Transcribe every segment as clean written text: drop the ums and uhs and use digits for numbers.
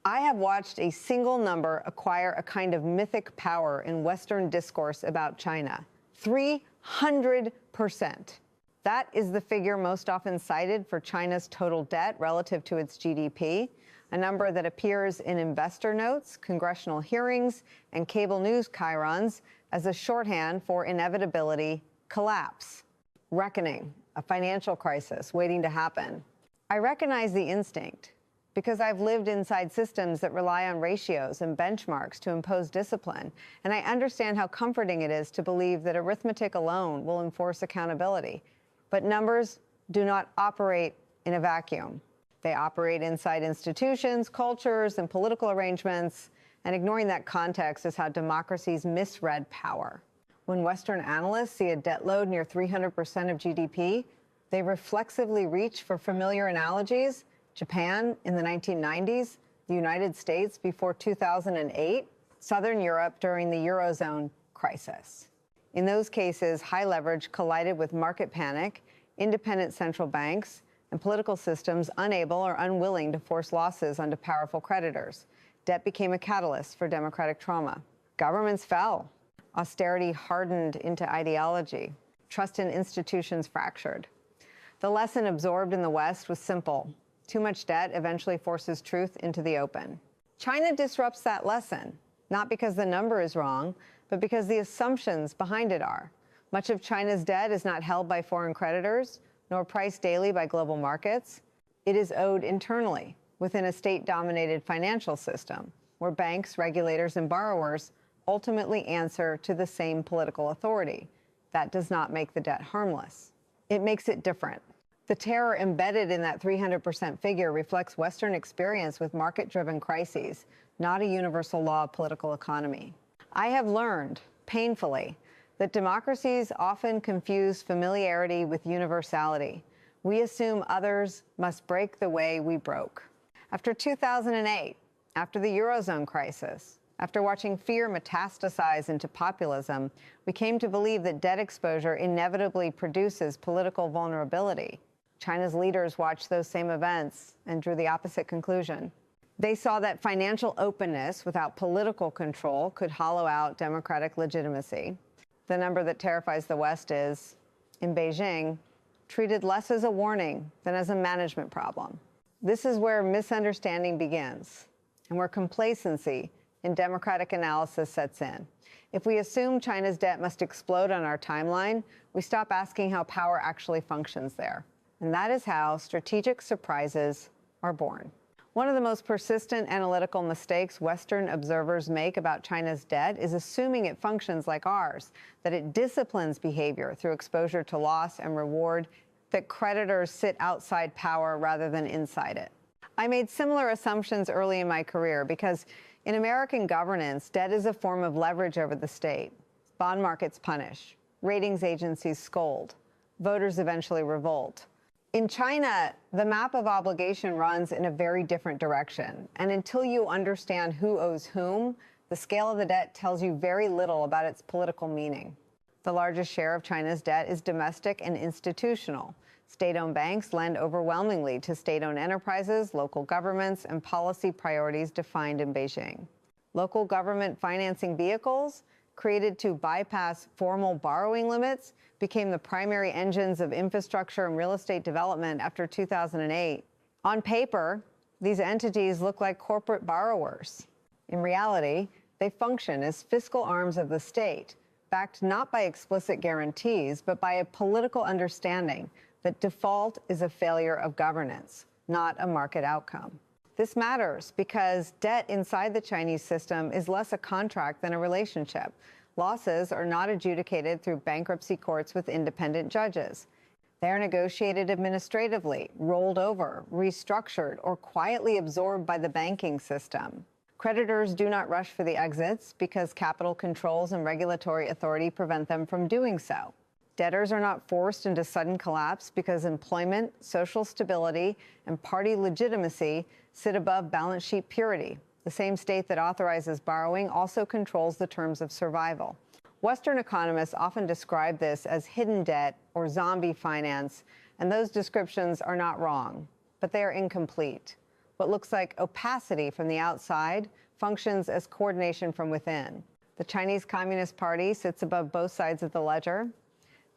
I have watched a single number acquire a kind of mythic power in Western discourse about China. 300%. That is the figure most often cited for China's total debt relative to its GDP, a number that appears in investor notes, congressional hearings, and cable news chyrons as a shorthand for inevitability, collapse, reckoning, a financial crisis waiting to happen. I recognize the instinct because I've lived inside systems that rely on ratios and benchmarks to impose discipline, and I understand how comforting it is to believe that arithmetic alone will enforce accountability. But numbers do not operate in a vacuum. They operate inside institutions, cultures, and political arrangements, and ignoring that context is how democracies misread power. When Western analysts see a debt load near 300% of GDP, they reflexively reach for familiar analogies: Japan in the 1990s, the United States before 2008, Southern Europe during the Eurozone crisis. In those cases, high leverage collided with market panic, independent central banks, and political systems unable or unwilling to force losses onto powerful creditors. Debt became a catalyst for democratic trauma. Governments fell. Austerity hardened into ideology. Trust in institutions fractured. The lesson absorbed in the West was simple. Too much debt eventually forces truth into the open. China disrupts that lesson, not because the number is wrong, but because the assumptions behind it are. Much of China's debt is not held by foreign creditors, nor priced daily by global markets. It is owed internally, within a state-dominated financial system, where banks, regulators, and borrowers ultimately answer to the same political authority. That does not make the debt harmless. It makes it different. The terror embedded in that 300% figure reflects Western experience with market-driven crises, not a universal law of political economy. I have learned, painfully, that democracies often confuse familiarity with universality. We assume others must break the way we broke. After 2008, after the Eurozone crisis, after watching fear metastasize into populism, we came to believe that debt exposure inevitably produces political vulnerability. China's leaders watched those same events and drew the opposite conclusion. They saw that financial openness without political control could hollow out democratic legitimacy. The number that terrifies the West is, in Beijing, treated less as a warning than as a management problem. This is where misunderstanding begins, and where complacency in democratic analysis sets in. If we assume China's debt must explode on our timeline, we stop asking how power actually functions there. And that is how strategic surprises are born. One of the most persistent analytical mistakes Western observers make about China's debt is assuming it functions like ours, that it disciplines behavior through exposure to loss and reward, that creditors sit outside power rather than inside it. I made similar assumptions early in my career because in American governance, debt is a form of leverage over the state. Bond markets punish. Ratings agencies scold. Voters eventually revolt. In China, the map of obligation runs in a very different direction. And until you understand who owes whom, the scale of the debt tells you very little about its political meaning. The largest share of China's debt is domestic and institutional. State-owned banks lend overwhelmingly to state-owned enterprises, local governments, and policy priorities defined in Beijing. Local government financing vehicles, created to bypass formal borrowing limits, became the primary engines of infrastructure and real estate development after 2008. On paper, these entities look like corporate borrowers. In reality, they function as fiscal arms of the state, backed not by explicit guarantees, but by a political understanding that default is a failure of governance, not a market outcome. This matters because debt inside the Chinese system is less a contract than a relationship. Losses are not adjudicated through bankruptcy courts with independent judges. They are negotiated administratively, rolled over, restructured, or quietly absorbed by the banking system. Creditors do not rush for the exits because capital controls and regulatory authority prevent them from doing so. Debtors are not forced into sudden collapse because employment, social stability, and party legitimacy sit above balance sheet purity. The same state that authorizes borrowing also controls the terms of survival. Western economists often describe this as hidden debt or zombie finance, and those descriptions are not wrong, but they are incomplete. What looks like opacity from the outside functions as coordination from within. The Chinese Communist Party sits above both sides of the ledger.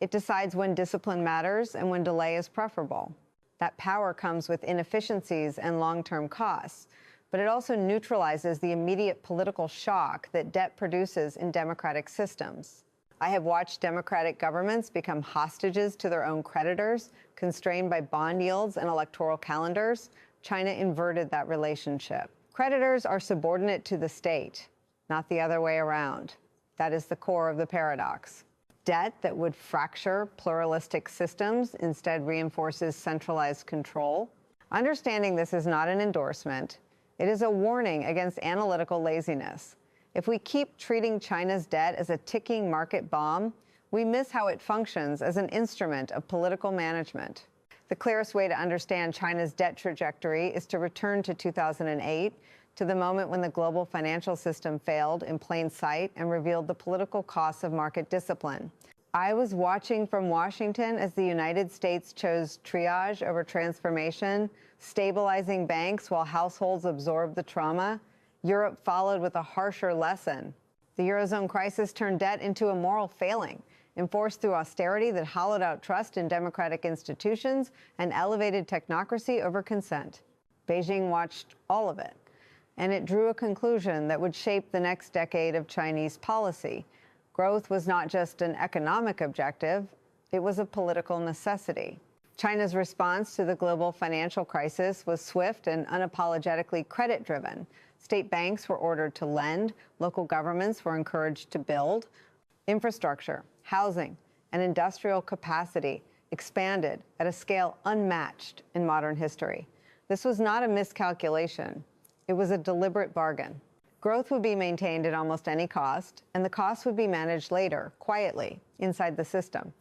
It decides when discipline matters and when delay is preferable. That power comes with inefficiencies and long-term costs, but it also neutralizes the immediate political shock that debt produces in democratic systems. I have watched democratic governments become hostages to their own creditors, constrained by bond yields and electoral calendars. China inverted that relationship. Creditors are subordinate to the state, not the other way around. That is the core of the paradox. Debt that would fracture pluralistic systems instead reinforces centralized control. Understanding this is not an endorsement. It is a warning against analytical laziness. If we keep treating China's debt as a ticking market bomb, we miss how it functions as an instrument of political management. The clearest way to understand China's debt trajectory is to return to 2008, to the moment when the global financial system failed in plain sight and revealed the political costs of market discipline. I was watching from Washington as the United States chose triage over transformation, stabilizing banks while households absorbed the trauma. Europe followed with a harsher lesson. The Eurozone crisis turned debt into a moral failing, enforced through austerity that hollowed out trust in democratic institutions and elevated technocracy over consent. Beijing watched all of it, and it drew a conclusion that would shape the next decade of Chinese policy. Growth was not just an economic objective, it was a political necessity. China's response to the global financial crisis was swift and unapologetically credit-driven. State banks were ordered to lend, local governments were encouraged to build. Infrastructure, housing, and industrial capacity expanded at a scale unmatched in modern history. This was not a miscalculation. It was a deliberate bargain. Growth would be maintained at almost any cost, and the cost would be managed later, quietly, inside the system.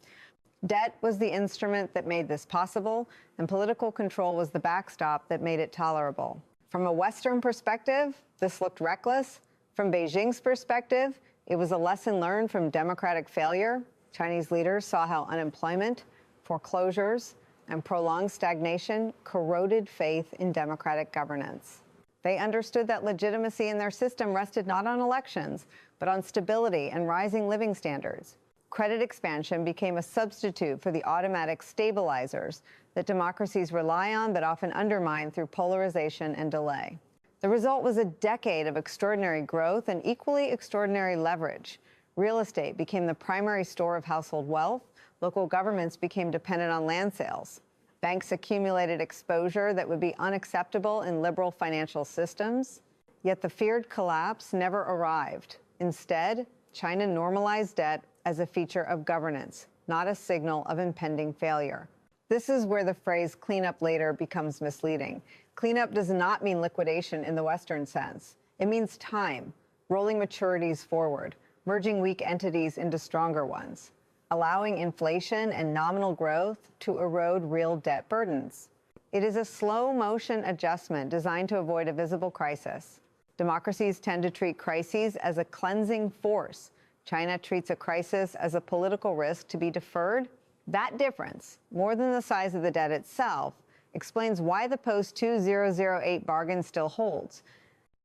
Debt was the instrument that made this possible, and political control was the backstop that made it tolerable. From a Western perspective, this looked reckless. From Beijing's perspective, it was a lesson learned from democratic failure. Chinese leaders saw how unemployment, foreclosures, and prolonged stagnation corroded faith in democratic governance. They understood that legitimacy in their system rested not on elections, but on stability and rising living standards. Credit expansion became a substitute for the automatic stabilizers that democracies rely on but often undermine through polarization and delay. The result was a decade of extraordinary growth and equally extraordinary leverage. Real estate became the primary store of household wealth. Local governments became dependent on land sales. Banks accumulated exposure that would be unacceptable in liberal financial systems. Yet the feared collapse never arrived. Instead, China normalized debt as a feature of governance, not a signal of impending failure. This is where the phrase "clean up later" becomes misleading. Cleanup does not mean liquidation in the Western sense. It means time, rolling maturities forward, merging weak entities into stronger ones, allowing inflation and nominal growth to erode real debt burdens. It is a slow-motion adjustment designed to avoid a visible crisis. Democracies tend to treat crises as a cleansing force. China treats a crisis as a political risk to be deferred. That difference, more than the size of the debt itself, explains why the post-2008 bargain still holds.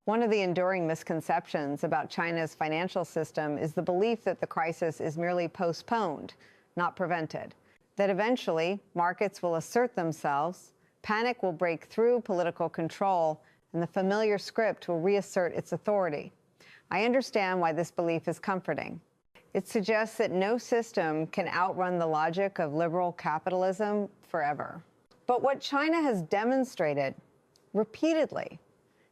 One of the enduring misconceptions about China's financial system is the belief that the crisis is merely postponed, not prevented. That eventually, markets will assert themselves, panic will break through political control, and the familiar script will reassert its authority. I understand why this belief is comforting. It suggests that no system can outrun the logic of liberal capitalism forever. But what China has demonstrated repeatedly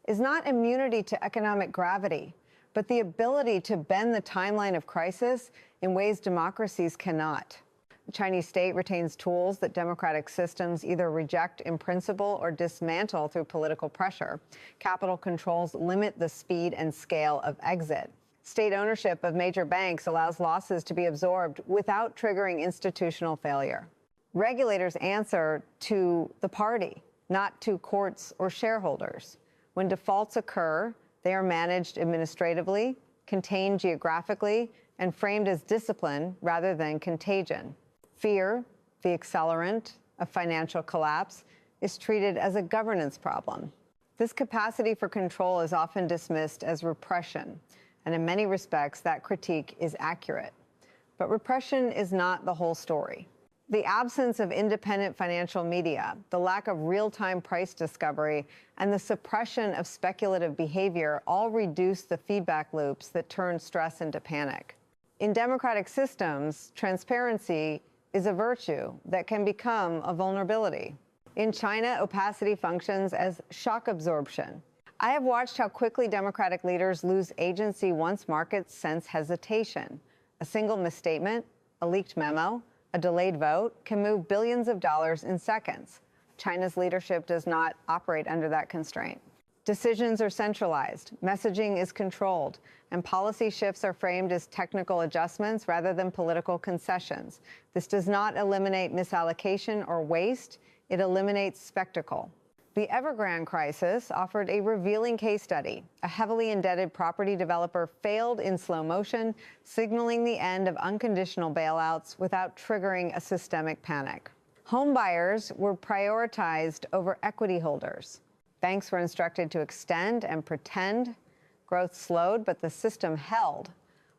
is not immunity to economic gravity, but the ability to bend the timeline of crisis in ways democracies cannot. The Chinese state retains tools that democratic systems either reject in principle or dismantle through political pressure. Capital controls limit the speed and scale of exit. State ownership of major banks allows losses to be absorbed without triggering institutional failure. Regulators answer to the party, not to courts or shareholders. When defaults occur, they are managed administratively, contained geographically, and framed as discipline rather than contagion. Fear, the accelerant of financial collapse, is treated as a governance problem. This capacity for control is often dismissed as repression, and in many respects, that critique is accurate. But repression is not the whole story. The absence of independent financial media, the lack of real-time price discovery, and the suppression of speculative behavior all reduce the feedback loops that turn stress into panic. In democratic systems, transparency is a virtue that can become a vulnerability. In China, opacity functions as shock absorption. I have watched how quickly democratic leaders lose agency once markets sense hesitation. A single misstatement, a leaked memo, a delayed vote can move billions of dollars in seconds. China's leadership does not operate under that constraint. Decisions are centralized, messaging is controlled, and policy shifts are framed as technical adjustments rather than political concessions. This does not eliminate misallocation or waste, it eliminates spectacle. The Evergrande crisis offered a revealing case study. A heavily indebted property developer failed in slow motion, signaling the end of unconditional bailouts without triggering a systemic panic. Home buyers were prioritized over equity holders. Banks were instructed to extend and pretend. Growth slowed, but the system held.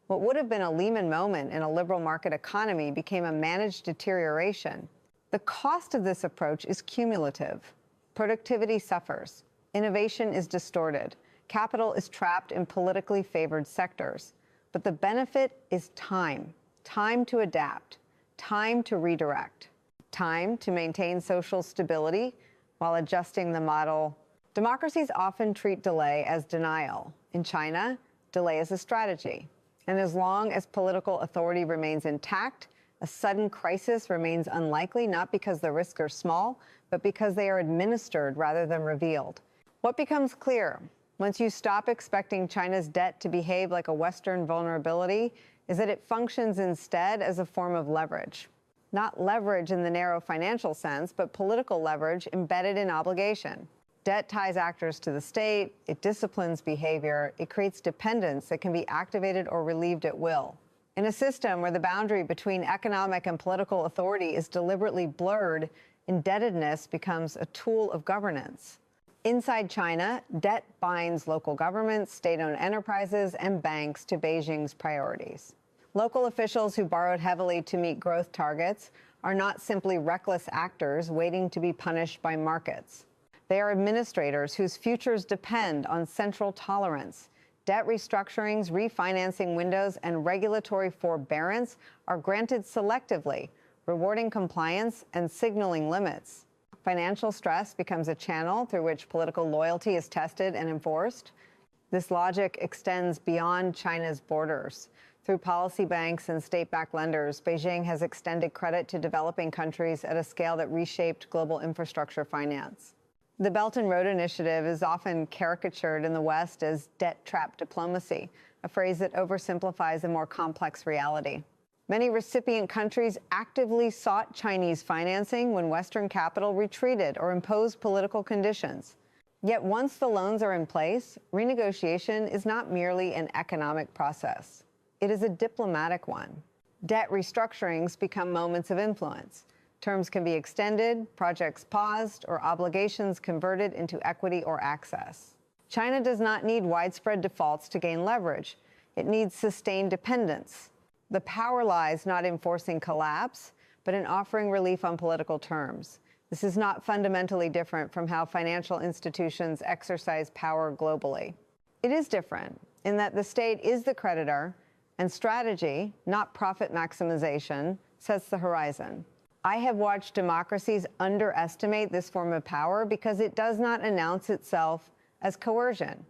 What would have been a Lehman moment in a liberal market economy became a managed deterioration. The cost of this approach is cumulative. Productivity suffers. Innovation is distorted. Capital is trapped in politically favored sectors. But the benefit is time. Time to adapt. Time to redirect. Time to maintain social stability while adjusting the model. Democracies often treat delay as denial. In China, delay is a strategy. And as long as political authority remains intact, a sudden crisis remains unlikely, not because the risks are small, but because they are administered rather than revealed. What becomes clear once you stop expecting China's debt to behave like a Western vulnerability is that it functions instead as a form of leverage. Not leverage in the narrow financial sense, but political leverage embedded in obligation. Debt ties actors to the state, it disciplines behavior, it creates dependence that can be activated or relieved at will. In a system where the boundary between economic and political authority is deliberately blurred, indebtedness becomes a tool of governance. Inside China, debt binds local governments, state-owned enterprises, and banks to Beijing's priorities. Local officials who borrowed heavily to meet growth targets are not simply reckless actors waiting to be punished by markets. They are administrators whose futures depend on central tolerance. Debt restructurings, refinancing windows, and regulatory forbearance are granted selectively, rewarding compliance and signaling limits. Financial stress becomes a channel through which political loyalty is tested and enforced. This logic extends beyond China's borders. Through policy banks and state-backed lenders, Beijing has extended credit to developing countries at a scale that reshaped global infrastructure finance. The Belt and Road Initiative is often caricatured in the West as debt trap diplomacy, a phrase that oversimplifies a more complex reality. Many recipient countries actively sought Chinese financing when Western capital retreated or imposed political conditions. Yet once the loans are in place, renegotiation is not merely an economic process. It is a diplomatic one. Debt restructurings become moments of influence. Terms can be extended, projects paused, or obligations converted into equity or access. China does not need widespread defaults to gain leverage. It needs sustained dependence. The power lies not in forcing collapse, but in offering relief on political terms. This is not fundamentally different from how financial institutions exercise power globally. It is different in that the state is the creditor, and strategy, not profit maximization, sets the horizon. I have watched democracies underestimate this form of power because it does not announce itself as coercion.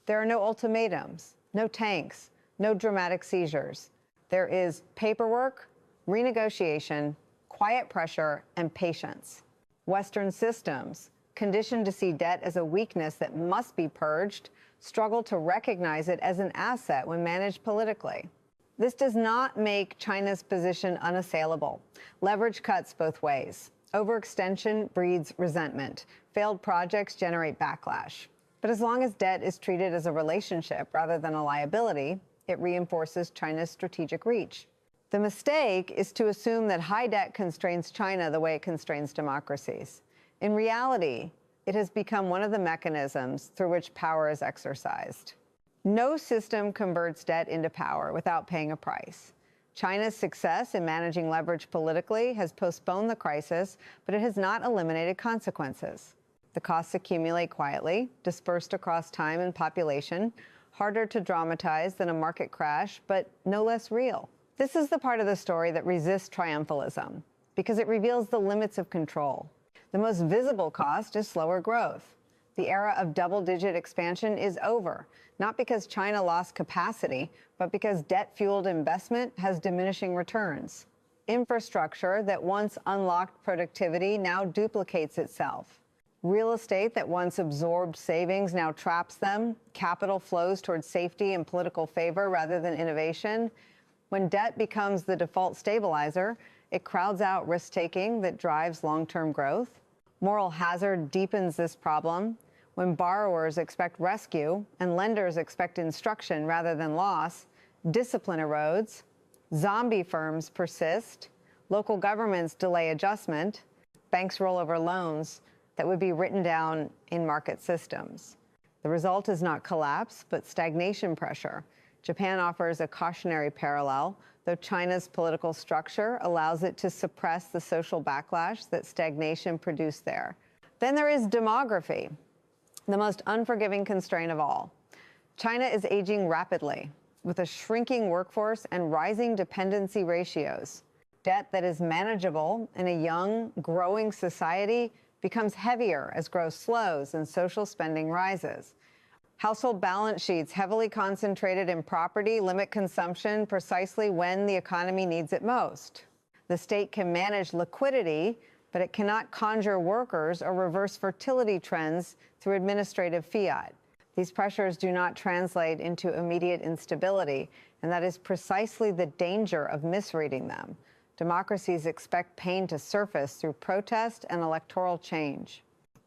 There are no ultimatums, no tanks, no dramatic seizures. There is paperwork, renegotiation, quiet pressure, and patience. Western systems, conditioned to see debt as a weakness that must be purged, struggle to recognize it as an asset when managed politically. This does not make China's position unassailable. Leverage cuts both ways. Overextension breeds resentment. Failed projects generate backlash. But as long as debt is treated as a relationship rather than a liability, it reinforces China's strategic reach. The mistake is to assume that high debt constrains China the way it constrains democracies. In reality, It has become one of the mechanisms through which power is exercised. No system converts debt into power without paying a price. China's success in managing leverage politically has postponed the crisis, but it has not eliminated consequences. The costs accumulate quietly, dispersed across time and population, harder to dramatize than a market crash, but no less real. This is the part of the story that resists triumphalism, because it reveals the limits of control. The most visible cost is slower growth. The era of double-digit expansion is over, not because China lost capacity, but because debt-fueled investment has diminishing returns. Infrastructure that once unlocked productivity now duplicates itself. Real estate that once absorbed savings now traps them. Capital flows towards safety and political favor rather than innovation. When debt becomes the default stabilizer, it crowds out risk-taking that drives long-term growth. Moral hazard deepens this problem. When borrowers expect rescue and lenders expect instruction rather than loss, discipline erodes, zombie firms persist, local governments delay adjustment, banks roll over loans that would be written down in market systems. The result is not collapse, but stagnation pressure. Japan offers a cautionary parallel, though China's political structure allows it to suppress the social backlash that stagnation produced there. Then there is demography, the most unforgiving constraint of all. China is aging rapidly, with a shrinking workforce and rising dependency ratios. Debt that is manageable in a young, growing society becomes heavier as growth slows and social spending rises. Household balance sheets heavily concentrated in property limit consumption precisely when the economy needs it most. The state can manage liquidity, but it cannot conjure workers or reverse fertility trends through administrative fiat. These pressures do not translate into immediate instability, and that is precisely the danger of misreading them. Democracies expect pain to surface through protest and electoral change.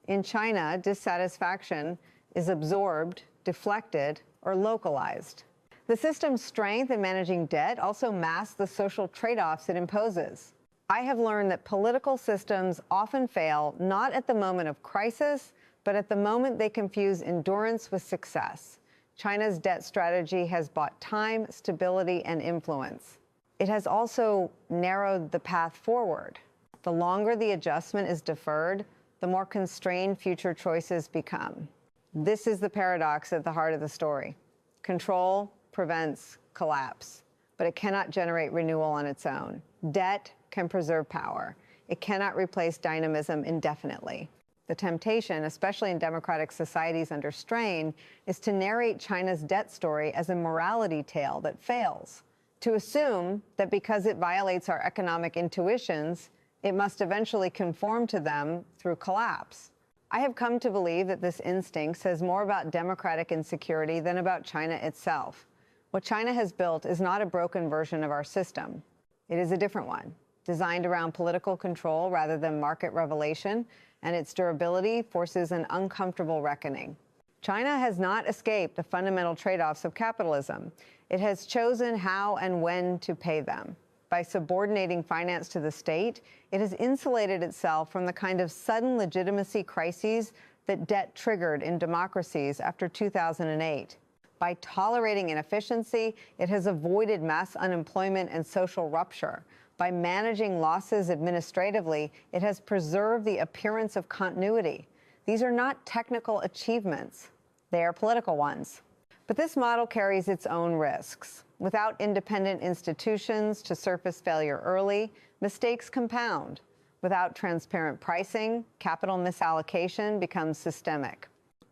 In China, dissatisfaction is absorbed, deflected, or localized. The system's strength in managing debt also masks the social trade-offs it imposes. I have learned that political systems often fail not at the moment of crisis, but at the moment they confuse endurance with success. China's debt strategy has bought time, stability, and influence. It has also narrowed the path forward. The longer the adjustment is deferred, the more constrained future choices become. This is the paradox at the heart of the story. Control prevents collapse, but it cannot generate renewal on its own. Debt can preserve power. It cannot replace dynamism indefinitely. The temptation, especially in democratic societies under strain, is to narrate China's debt story as a morality tale that fails, to assume that because it violates our economic intuitions, it must eventually conform to them through collapse. I have come to believe that this instinct says more about democratic insecurity than about China itself. What China has built is not a broken version of our system. It is a different one, designed around political control rather than market revelation, and its durability forces an uncomfortable reckoning. China has not escaped the fundamental trade-offs of capitalism. It has chosen how and when to pay them. By subordinating finance to the state, it has insulated itself from the kind of sudden legitimacy crises that debt triggered in democracies after 2008. By tolerating inefficiency, it has avoided mass unemployment and social rupture. By managing losses administratively, it has preserved the appearance of continuity. These are not technical achievements. They are political ones. But this model carries its own risks. Without independent institutions to surface failure early, mistakes compound. Without transparent pricing, capital misallocation becomes systemic.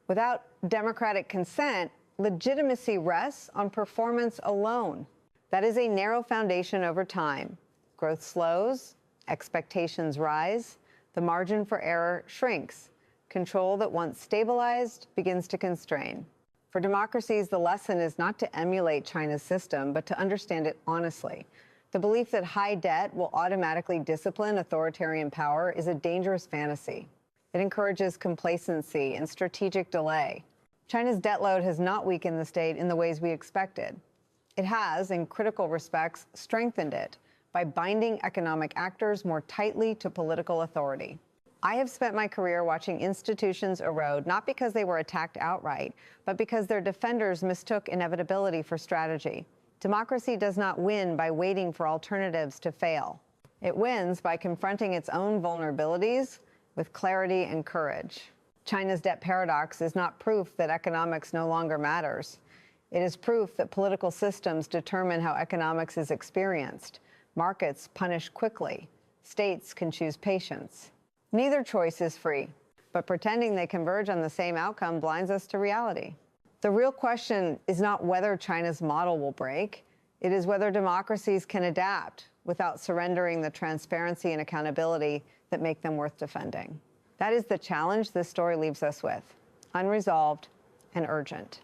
Without democratic consent, legitimacy rests on performance alone. That is a narrow foundation over time. Growth slows, expectations rise, the margin for error shrinks. Control that once stabilized begins to constrain. For democracies, the lesson is not to emulate China's system, but to understand it honestly. The belief that high debt will automatically discipline authoritarian power is a dangerous fantasy. It encourages complacency and strategic delay. China's debt load has not weakened the state in the ways we expected. It has, in critical respects, strengthened it by binding economic actors more tightly to political authority. I have spent my career watching institutions erode, not because they were attacked outright, but because their defenders mistook inevitability for strategy. Democracy does not win by waiting for alternatives to fail. It wins by confronting its own vulnerabilities with clarity and courage. China's debt paradox is not proof that economics no longer matters. It is proof that political systems determine how economics is experienced. Markets punish quickly. States can choose patience. Neither choice is free, but pretending they converge on the same outcome blinds us to reality. The real question is not whether China's model will break. It is whether democracies can adapt without surrendering the transparency and accountability that make them worth defending. That is the challenge this story leaves us with, unresolved and urgent.